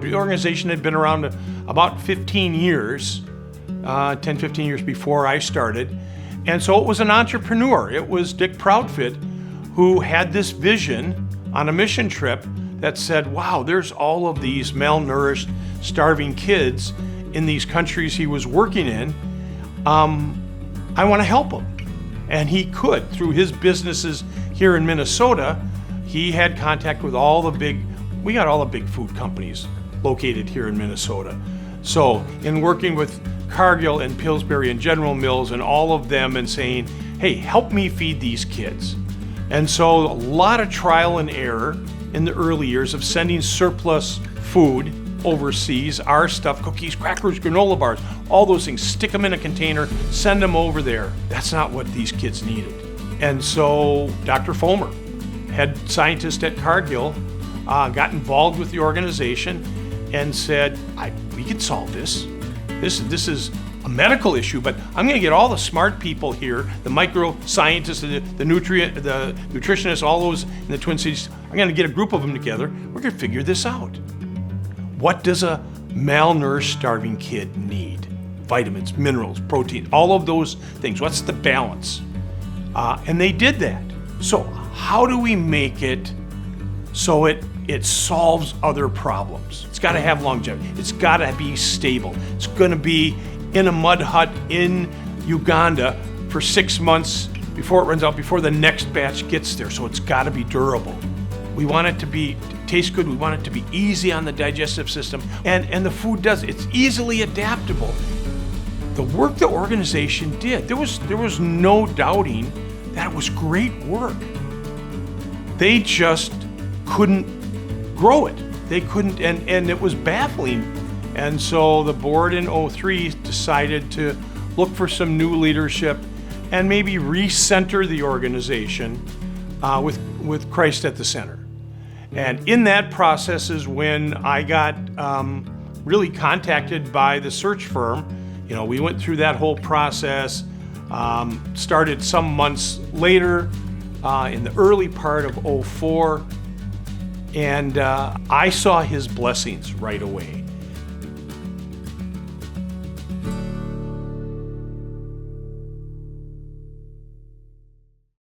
The organization had been around about 15 years, 10, 15 years before I started. And so it was an entrepreneur. It was Dick Proudfit who had this vision on a mission trip that said, wow, there's all of these malnourished, starving kids in these countries he was working in. I want to help them. And he could, through his businesses here in Minnesota. He had contact with we got all the big food companies located here in Minnesota. So in working with Cargill and Pillsbury and General Mills and all of them and saying, hey, help me feed these kids. And so a lot of trial and error in the early years of sending surplus food overseas, our stuff, cookies, crackers, granola bars, all those things, stick them in a container, send them over there. That's not what these kids needed. And so Dr. Fulmer, head scientist at Cargill, got involved with the organization and said, we can solve this. This is a medical issue, but I'm going to get all the smart people here, the micro scientists, the nutritionists, all those in the Twin Cities. I'm going to get a group of them together. We're going to figure this out. What does a malnourished, starving kid need? Vitamins, minerals, protein, all of those things. What's the balance? And they did that. So how do we make it so it solves other problems? It's got to have longevity. It's got to be stable. It's going to be in a mud hut in Uganda for 6 months before it runs out, before the next batch gets there. So it's got to be durable. We want it to taste good. We want it to be easy on the digestive system. And the food does. It's easily adaptable. The work the organization did, there was no doubting that it was great work. They just couldn't grow it. They couldn't, and it was baffling. And so the board in '03 decided to look for some new leadership and maybe recenter the organization with Christ at the center. And in that process is when I got really contacted by the search firm. You know, we went through that whole process, started some months later in the early part of '04. And I saw his blessings right away.